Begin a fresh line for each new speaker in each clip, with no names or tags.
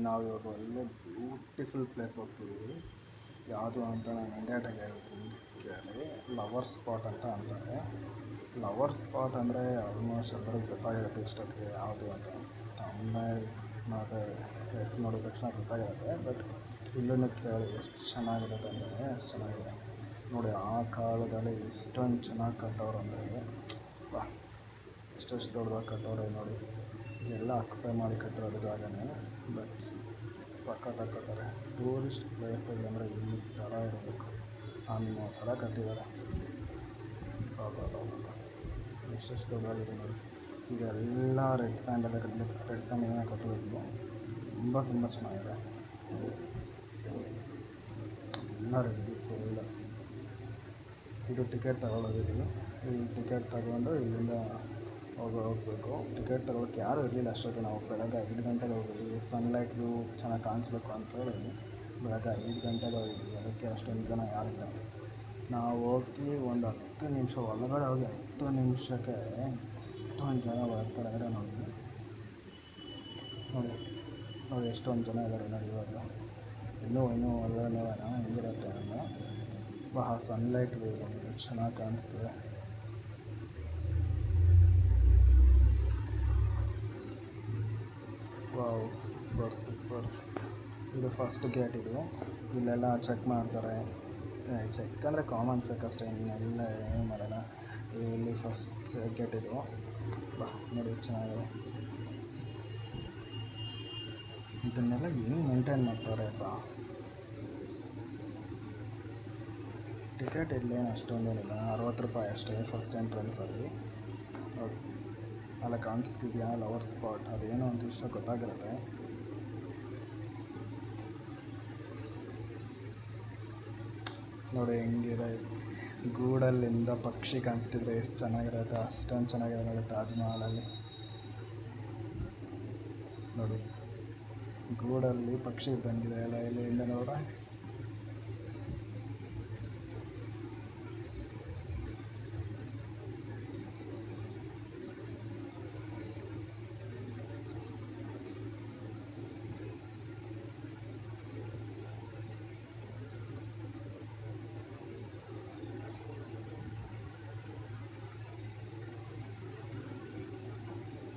ನಾವು ಇವಾಗ ಒಳ್ಳೆ ಬ್ಯೂಟಿಫುಲ್ ಪ್ಲೇಸ್ ಹೋಗ್ತಿದ್ದೀವಿ. ಯಾವುದು ಅಂತ ನಾನು ಇಂಡಿಯಾಟಾಗಿ ಹೇಳ್ತೀನಿ ಕೇಳಿ. ಲವರ್ ಸ್ಪಾಟ್ ಅಂತ ಅಂತಾರೆ. ಲವರ್ ಸ್ಪಾಟ್ ಅಂದರೆ ಆಲ್ಮೋಸ್ಟ್ ಎಲ್ಲರಿಗೂ ಗೊತ್ತಾಗಿರುತ್ತೆ ಇಷ್ಟೊತ್ತಿಗೆ ಯಾವುದು ಅಂತ. ತಮಿಳ್ನಾಡು ಮತ್ತು ಹೆಸರು ನೋಡಿದ ತಕ್ಷಣ ಗೊತ್ತಾಗಿರುತ್ತೆ. ಬಟ್ ಇಲ್ಲೂ ಕೇಳಿ ಎಷ್ಟು ಚೆನ್ನಾಗಿರುತ್ತೆ ಅಂದರೆ ಅಷ್ಟು ಚೆನ್ನಾಗಿದೆ. ನೋಡಿ ಆ ಕಾಲದಲ್ಲಿ ಇಷ್ಟೊಂದು ಚೆನ್ನಾಗಿ ಕಟ್ಟೋರು ಅಂದರೆ ವಾ, ಎಷ್ಟೆಷ್ಟು ದೊಡ್ಡದಾಗಿ ಕಟ್ಟೋರೆ ನೋಡಿ. ಎಲ್ಲ ಆಕ್ಯುಪೈ ಮಾಡಿ ಕಟ್ಟಿರೋದು ಜಾಗನೇ. ಬಟ್ ಸಖತ್ತಾಗಿ ಕಟ್ಟಾರೆ. ಟೂರಿಸ್ಟ್ ಪ್ಲೇಸ್ಗಳಂದರೆ ಈ ಥರ ಇರಬೇಕು ಅನ್ನೋ ಥರ ಕಟ್ಟಿದ್ದಾರೆ. ಎಷ್ಟೆಷ್ಟು ದೊಡ್ಡದಾಗಿದೆ ನೋಡಿ. ಇದೆಲ್ಲ ರೆಡ್ ಸ್ಯಾಂಡಲ್ಲೇ ಕಟ್ಟಿರೋದು. ತುಂಬ ಚೆನ್ನಾಗಿದೆ. ಎಲ್ಲ ರೆಡ್ ಸೇಲ್. ಇದು ಟಿಕೆಟ್ ತಗೊಳ್ಳೋದಿಲ್ಲ. ಇಲ್ಲಿ ಟಿಕೆಟ್ ತಗೊಂಡು ಇಲ್ಲಿಂದ ಹೋಗಬೇಕು. ಟಿಕೆಟ್ ತಗೊಳ್ಳೋಕ್ಕೆ ಯಾರೂ ಇರಲಿಲ್ಲ ಅಷ್ಟೊತ್ತು. ನಾವು ಬೆಳಗ್ಗೆ 5 ಗಂಟೆಗೆ ಹೋಗಿದ್ವಿ. ಸನ್ಲೈಟ್ ವ್ಯೂ ಚೆನ್ನಾಗಿ ಕಾಣಿಸ್ಬೇಕು ಅಂತೇಳಿ ಬೆಳಗ್ಗೆ 5 ಗಂಟೆಗೆ ಹೋಗಿದ್ವಿ. ಅದಕ್ಕೆ ಅಷ್ಟೊಂದು ಜನ ಯಾರಿಲ್ಲ. ನಾವು ಹೋಗಿ ಒಂದು 10 ನಿಮಿಷ ಒಳಗಡೆ ಹೋಗಿ 10 ನಿಮಿಷಕ್ಕೆ ಎಷ್ಟೊಂದು ಜನ ಬರ್ತಾರೆ ಅಂದರೆ ನೋಡಿ ಎಷ್ಟೊಂದು ಜನ ಇದ್ದಾರೆ ನೋಡಿ. ಇವಾಗ ಇನ್ನೂ ಒಳ್ಳೆ ನೋಡೋಣ ಹೆಂಗಿರುತ್ತೆ ಅಂತ. ಸನ್ಲೈಟ್ ವ್ಯೂ ಚೆನ್ನಾಗಿ ಕಾಣಿಸ್ತದೆ. Wow, super. ಇದು ಫಸ್ಟ್ ಗೇಟ್. ಇದು ಇಲ್ಲೆಲ್ಲ ಚೆಕ್ ಮಾಡ್ತಾರೆ. ಚೆಕ್ ಅಂದರೆ ಕಾಮನ್ ಚೆಕ್ ಅಷ್ಟೇ, ಇನ್ನೆಲ್ಲ ಏನು ಮಾಡೋಲ್ಲ. ಇಲ್ಲಿ ಫಸ್ಟ್ ಗೇಟ್ ಇದು. ನೋಡಿ ಚೆನ್ನಾಗಿದೆ. ಇದನ್ನೆಲ್ಲ ಹೆಂಗೆ ಮೇಂಟೈನ್ ಮಾಡ್ತಾರೆಪ್ಪ. ಟಿಕೆಟ್ ಇಲ್ಲೇನು ಅಷ್ಟೊಂದೇನಿಲ್ಲ, 60 ರೂಪಾಯಿ ಅಷ್ಟೇ ಫಸ್ಟ್ ಎಂಟ್ರೆನ್ಸಲ್ಲಿ. ನೋಡಿ ಅಲ್ಲ ಕಾಣಿಸ್ತಿದೆಯಾ ಲವರ್ ಸ್ಪಾಟ್, ಅದೇನೋ ಅಂತ ಇಷ್ಟ ಗೊತ್ತಾಗಿರುತ್ತೆ. ನೋಡಿ ಹೆಂಗಿದೆ. ಗೂಡಲ್ಲಿಂದ ಪಕ್ಷಿ ಕಾಣಿಸ್ತಿದ್ರೆ ಎಷ್ಟು ಚೆನ್ನಾಗಿರುತ್ತೆ. ಅಷ್ಟೊಂದು ಚೆನ್ನಾಗಿದೆ ನೋಡಿ ತಾಜ್ ಮಹಲಲ್ಲಿ. ನೋಡಿ ಗೂಡಲ್ಲಿ ಪಕ್ಷಿ ಇದ್ದಂಗಿದೆ ಎಲ್ಲ ಇಲ್ಲಿಂದ ನೋಡ.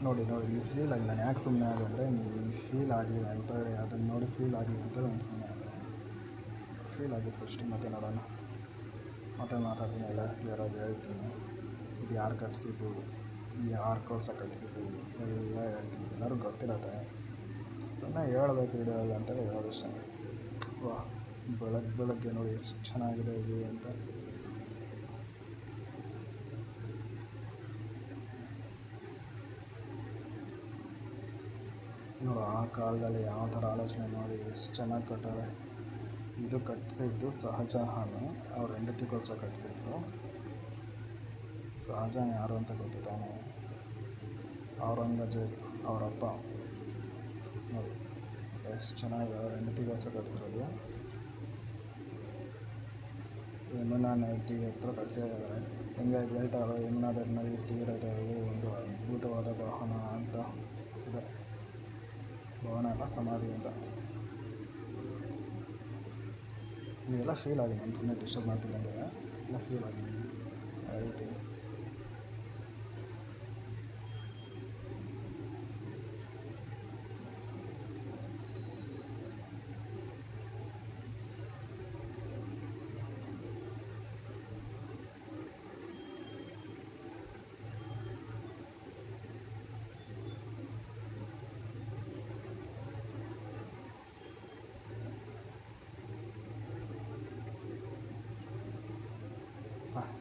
ನೋಡಿ ಈ ಫೀಲ್ ಆಗಿ ನಾನು ಯಾಕೆ ಸುಮ್ಮನೆ ಆದೆ ಅಂದರೆ, ನೀವು ಈ ಫೀಲ್ ಆಗಲಿ ಅಂತ ಅದನ್ನು ನೋಡಿ ಫೀಲ್ ಆಗಲಿ ಅಂತ ಒಂದು ಸುಮ್ಮನೆ ಆದೆ. ಫೀಲ್ ಆಗಿ ಫಸ್ಟ್ ಮತ್ತೆ ನೋಡೋಣ, ಮತ್ತೆ ಮಾತಾಡ್ತೀನಿ, ಎಲ್ಲ ಕ್ಲಿಯರಾಗಿ ಹೇಳ್ತೀನಿ. ಇದು ಯಾರು ಕಟ್ಸಿದ್ದು, ಯಾರಿಗೋಸ್ಕರ ಕಟ್ಸಿದ್ದು ಎಲ್ಲ ಹೇಳ್ತೀನಿ. ಎಲ್ಲರಿಗೂ ಗೊತ್ತಿರತ್ತೆ, ಸುಮ್ಮನೆ ಹೇಳ್ಬೇಕು ವಿಡಿಯೋಲ್ಲಿ ಅಂತೇಳಿ ಹೇಳೋದು ಇಷ್ಟ. ಬೆಳಗ್ಗೆ ನೋಡಿ ಎಷ್ಟು ಚೆನ್ನಾಗಿದೆ ಇದು ಅಂತ. ನೋಡಿ ಆ ಕಾಲದಲ್ಲಿ ಯಾವ ಥರ ಆಲೋಚನೆ ಮಾಡಿ ಎಷ್ಟು ಚೆನ್ನಾಗಿ ಕಟ್ಟಾರೆ. ಇದು ಕಟ್ಟಿಸಿದ್ದು ಶಹಜಹಾನ್ ಅವ್ರ ಹೆಂಡತಿಗೋಸ್ಕರ ಕಟ್ಟಿಸಿದ್ದು. ಶಹಜಹಾನ್ ಯಾರು ಅಂತ ಗೊತ್ತಿದ್ದಾನೆ? ಔರಂಗಜೇಬ್ ಅವರಪ್ಪ. ನೋಡಿ ಎಷ್ಟು ಚೆನ್ನಾಗಿದೆ, ಅವ್ರ ಹೆಂಡತಿಗೋಸ್ಕರ ಕಟ್ಟಿಸಿರೋದು. ಯಮುನಾ ನದಿ ಹತ್ರ ಕಟ್ಟಿಸಿದ್ದಾರೆ. ಹೆಂಗೆ ಹೇಳ್ತಾರಲ್ಲ, ಯಮುನಾ ನದಿ ತೀರದಲ್ಲಿ ಒಂದು ಅದ್ಭುತವಾದ ಭವನ ಅಂತ ಇದೆ. ಭವನ ಅಲ್ಲ, ಸಮಾಧಿ ಅಂತ. ನೀವೆಲ್ಲ ಫೀಲ್ ಆಗಿ, ನಾನು ಸುಮ್ಮನೆ ಡಿಸ್ಟರ್ಬ್ ಮಾಡ್ತಿದ್ದಂಗೆ ಎಲ್ಲ ಫೀಲ್ ಆಗಿ ಹೇಳ್ತೀನಿ.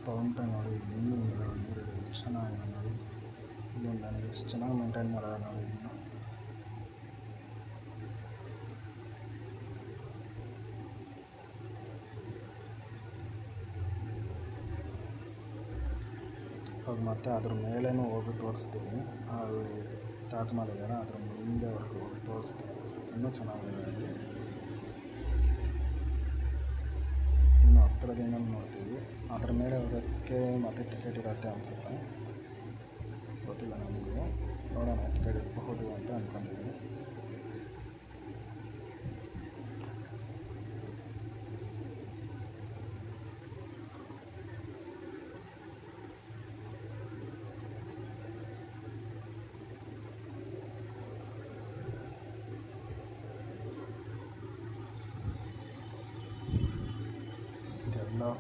ಫೌಂಟೇನ್ ನೋಡಿ, ಇನ್ನೂ ನೀರಿದೆ ಎಷ್ಟು ಚೆನ್ನಾಗಿದೆ ನೋಡಿ. ಇಲ್ಲಿಂದ ನನಗೆ ಎಷ್ಟು ಚೆನ್ನಾಗಿ ಮೇಂಟೈನ್ ಮಾಡೋದು ನೋಡಿ. ಇನ್ನು ಹೋಗಿ ಮತ್ತೆ ಅದ್ರ ಮೇಲೇನೂ ಹೋಗಿ ತೋರಿಸ್ತೀನಿ. ಅಲ್ಲಿ ತಾಜ್ ಮಹಲ್ ಇದೆಯಲ್ಲ, ಅದ್ರ ಮುಂದೆವರೆಗೂ ಹೋಗಿ ತೋರಿಸ್ತೀನಿ. ಇನ್ನೂ ಚೆನ್ನಾಗಿದೆ ಅಲ್ಲಿ. ಇನ್ನು ಹತ್ತಿರದಿಂದ ನೋಡ್ತೀವಿ. ಅದ್ರ ಮೇಲೆ ಹೋಗೋಕ್ಕೆ ಮತ್ತೆ ಟಿಕೆಟ್ ಇರುತ್ತೆ ಅನಿಸುತ್ತೆ, ಗೊತ್ತಿಲ್ಲ ನಮಗೂ. ನೋಡೋಣ, ಟಿಕೆಟ್ ಇರಬಹುದು ಅಂತ ಅಂದ್ಕೊಂಡಿದ್ದೀನಿ.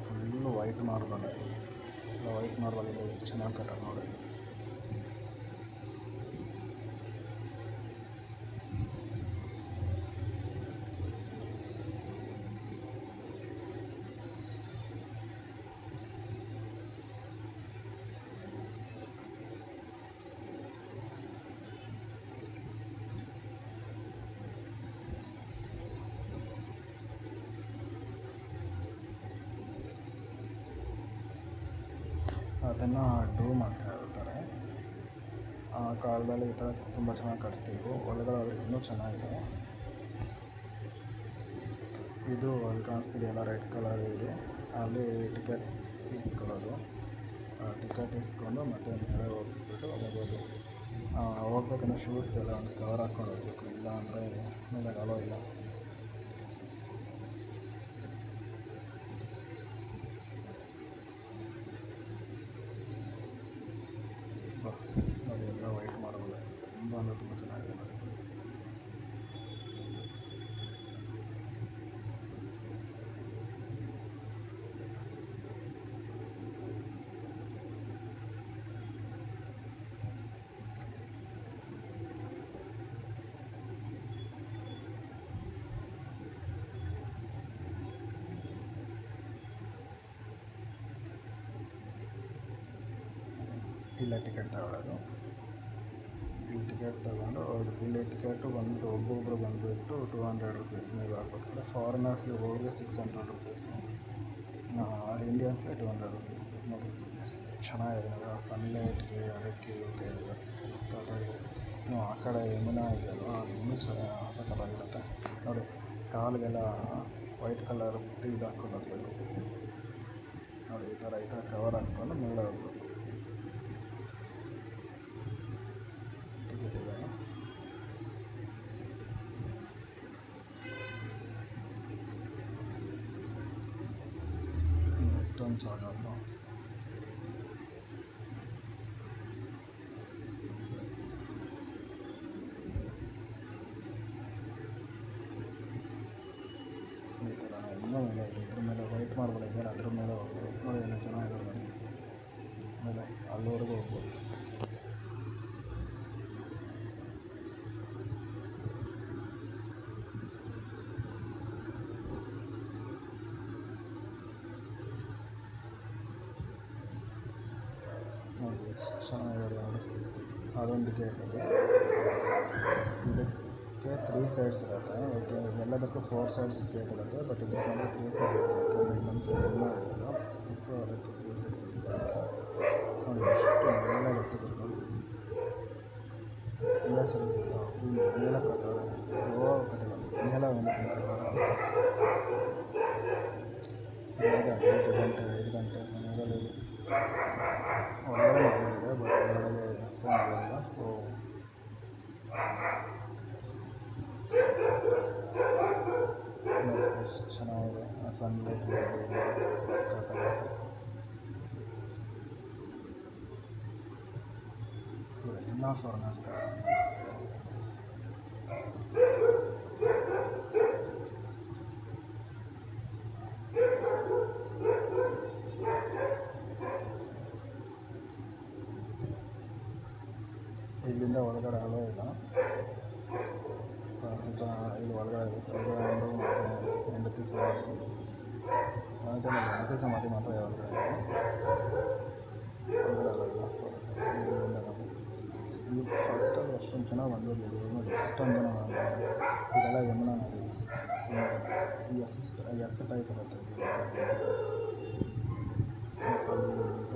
Full white marble. White marble ಇದೆ, ಎಷ್ಟು ಚೆನ್ನಾಗಿ ಕಟ್ಟ ನೋಡಿ. ಅದನ್ನು ಡೂಮ್ ಅಂತ ಹೇಳ್ತಾರೆ. ಆ ಕಾಲದಲ್ಲಿ ಈ ಥರ ತುಂಬ ಚೆನ್ನಾಗಿ ಕಟ್ಸ್ತೀವಿ. ಒಳಗಡೆ ಇನ್ನೂ ಚೆನ್ನಾಗಿದೆ. ಇದು ಅಲ್ಲಿ ಕಾಣಿಸ್ತಿದೆಯಲ್ಲ ರೆಡ್ ಕಲರ್, ಇದು ಅಲ್ಲಿ ಟಿಕೆಟ್ ಇಸ್ಕೊಳ್ಳೋದು. ಟಿಕೆಟ್ ಇಸ್ಕೊಂಡು ಮತ್ತೆ ಮೇಲೆ ಹೋಗ್ಬಿಟ್ಟು ಹೋಗೋದು. ಹೋಗ್ಬೇಕಂದ್ರೆ ಶೂಸ್ಗೆಲ್ಲ ಒಂದು ಕವರ್ ಹಾಕ್ಕೊಂಡು ಹೋಗ್ಬೇಕು, ಇಲ್ಲ ಅಂದರೆ ಮೇಲೆ ಅಲೋ ಇಲ್ಲ. ನೋಡಿ ಎಲ್ಲ ವೈಟ್ ಮಾಡಬಹುದು, ತುಂಬ ಅಂದರೆ ತುಂಬ ಚೆನ್ನಾಗಿದೆ ನೋಡಿ. ಇಲ್ಲ ಟಿಕೆಟ್ ತಗೊಳ್ಳೋದು. ಇಲ್ಲಿ ಟಿಕೆಟ್ ತಗೊಂಡು ಇಲ್ಲಿ ಟಿಕೆಟು ಬಂದು ಒಬ್ಬೊಬ್ಬರು ಬಂದುಬಿಟ್ಟು 200 ರುಪೀಸ್ ನೀವು ಹಾಕ್ಬೇಕು. ಫಾರಿನರ್ಸ್ಗೆ ಹೋಗಿ 600 ರುಪೀಸು, ಇಂಡಿಯನ್ಸ್ಗೆ 200 ರುಪೀಸ್. ನೋಡಿ ಚೆನ್ನಾಗಿದೆ ನೋಡಿ. ಸನ್ಲೈಟ್ಗೆ ಅದಕ್ಕೆ ಇವಕ್ಕೆ ಸಖತ್ತಾಗಿದೆ. ಇನ್ನು ಆ ಕಡೆ ಯಮುನಾ ಇದೆಯಲ್ವ, ಅದು ಇನ್ನೂ ಸಖತ್ತಾಗಿರುತ್ತೆ ನೋಡಿ. ಕಾಲಿಗೆಲ್ಲ ವೈಟ್ ಕಲರ್ ಪುಟ್ಟಿ ಇದು ಹಾಕ್ಕೊಂಡು ಹೋಗ್ಬೇಕು ನೋಡಿ. ಈ ಥರ ಕವರ್ ಹಾಕ್ಕೊಂಡು ಮೇಲೆ ಹೋಗ್ಬೇಕು. ಟಿಕೆಟ್ ಇದೆ. ಇಷ್ಟೊಂದು ಜಾಗ ಅಲ್ವಾ. ಈ ಥರ ಇನ್ನೂ ಮೇಲೆ ಇದೆ. ಇದ್ರ ಮೇಲೆ ವೈಟ್ ಮಾರ್ಬಲ್ ಇದೆಯಲ್ಲ, ಅದ್ರ ಮೇಲೆ ಹೋಗ್ಬೋದು ನೋಡಿ. ಎಲ್ಲ ಚೆನ್ನಾಗಿದೆ ನೋಡಿ. ಆಮೇಲೆ ಅಲ್ಲಿವರೆಗೂ ಹೋಗ್ಬೋದು. ನೋಡಿ ಎಷ್ಟು ಚೆನ್ನಾಗಿದೆ ನೋಡಿ. ಅದೊಂದು ಗೇಟ್ ಇದೆ. ಇದಕ್ಕೆ 3 ಸೈಡ್ಸ್ ಇರುತ್ತೆ, ಏಕೆಂದರೆ ಎಲ್ಲದಕ್ಕೂ 4 ಸೈಡ್ಸ್ ಗೇಟ್ ಇರುತ್ತೆ. ಬಟ್ ಇದಕ್ಕೆ ಬಂದರೆ 3 ಸೈಡ್ ಇರುತ್ತೆ, ಯಾಕೆಂದರೆ ಇನ್ನೊಂದು ಸೈಡ್ ಎಲ್ಲ ಇದೆಯಲ್ಲ, ಸೊ ಅದಕ್ಕೆ 3 ಸೈಡ್ ಕೊಟ್ಟಿದ್ದಾರೆ. ನೋಡಿ ಎಷ್ಟು ಮೇಲೆ ಗೊತ್ತಿರುತ್ತೆ ನೋಡಿ. ಎಲ್ಲ ಸರಿ ಫುಲ್ ಮೇಲೆ ಕಟ್ಟೋರೆ, ಫ್ಲೋ ಕಟ್ಟಿಲ್ಲ, ಮೇಲೆ ಒಂದು ಕಟ್ಟೋರೆ. ಬೆಳಗ್ಗೆ 5 ಗಂಟೆ ಸಮಯದಲ್ಲಿ ಹೊರಗಡೆ ಇದೆ, ಬಟ್ ಒಳಗಡೆ ಫೋನ್ ಬರೋಲ್ಲ. ಸೊ ಎಷ್ಟು ಚೆನ್ನಾಗಿದೆ ಆ ಸನ್ಲೈಟ್ ಸಖತ್ತಾಗುತ್ತೆ. ಇವರೆಲ್ಲ ಫಾರಿನರ್ಸ್. ಇಲ್ಲಿಂದ ಒಳಗಡೆ ಅಲೋ ಇಲ್ಲ. ಸಹಜ ಇಲ್ಲಿ ಒಳಗಡೆ ಇದೆ. ಸಹಜ ಒಂದು ಮತ್ತು ಹೆಂಡತಿ ಸಮಾಧಿ. ಸಹಜದಲ್ಲಿ ಹೆಂಡತಿ ಸಮಾಧಿ ಮಾತ್ರ ಒಳಗಡೆ ಇದೆ, ಒಳಗಡೆ ಅಲೋ ಇಲ್ಲ. ಸೊ ಇಲ್ಲಿಂದ ನೋಡಿ. ಈ ಫಸ್ಟಲ್ಲಿ ಎಷ್ಟೊಂದು ಜನ ಬಂದಿರಲಿಲ್ಲ, ನೋಡಿ ಎಷ್ಟೊಂದು ಜನ ಬಂದಿದ್ದಾರೆ. ಇದೆಲ್ಲ ಯಮುನಾ ನದಿ. ಈ ಎಸ್ ಟೈಪ್ ಇರುತ್ತೆ ಇದು ಅಲ್ಲಿಂದ.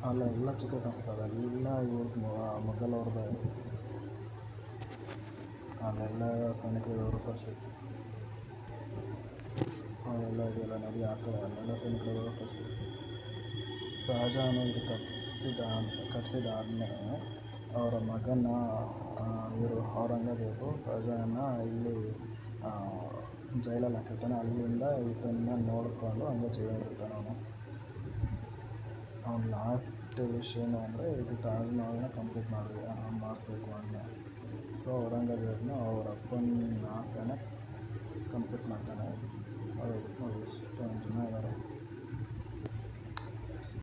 ಅಲ್ಲೆಲ್ಲ ಚಿಕ್ಕ ಕಾಣ್ತದೆ, ಅದೆಲ್ಲ ಇವ್ರದ್ದು ಮೊಘಲವ್ರದ್ದು. ಅಲ್ಲೆಲ್ಲ ಸೈನಿಕರು ಫಸ್ಟ್, ಅಲ್ಲೆಲ್ಲ ಇದೆಯಲ್ಲ ನದಿ ಆ ಕಡೆ, ಅಲ್ಲೆಲ್ಲ ಸೈನಿಕರು ಫಸ್ಟು. ಶಹಜಹಾನ್ ಇದು ಕಟ್ಸಿದಾದ್ಮೇಲೆ ಅವರ ಮಗನ ಇವರು ಔರಂಗಜೇಬು ಶಹಜಹಾನ ಇಲ್ಲಿ ಜೈಲಲ್ಲಿ ಹಾಕಿರ್ತಾನೆ. ಅಲ್ಲಿಂದ ಇದನ್ನು ನೋಡಿಕೊಂಡು ಹಂಗೆ ಜೀವ ಇರ್ತಾನೆ ಅವನು. ಅವ್ನು ಲಾಸ್ಟ್ ವಿಷ್ ಏನು ಅಂದರೆ ಇದು ತಾಜ್ ಮಹಲ್ನ ಕಂಪ್ಲೀಟ್ ಮಾಡಿಸ್ಬೇಕು ಅಂತ. ಸೊ ಔರಂಗಜೇಬನ ಅವ್ರ ಅಪ್ಪನ ಆಸೆನ ಕಂಪ್ಲೀಟ್ ಮಾಡ್ತಾನೆ. ಅದು ನೋಡಿ ಎಷ್ಟೊಂದು ಜನ ಇದ್ದಾರೆ.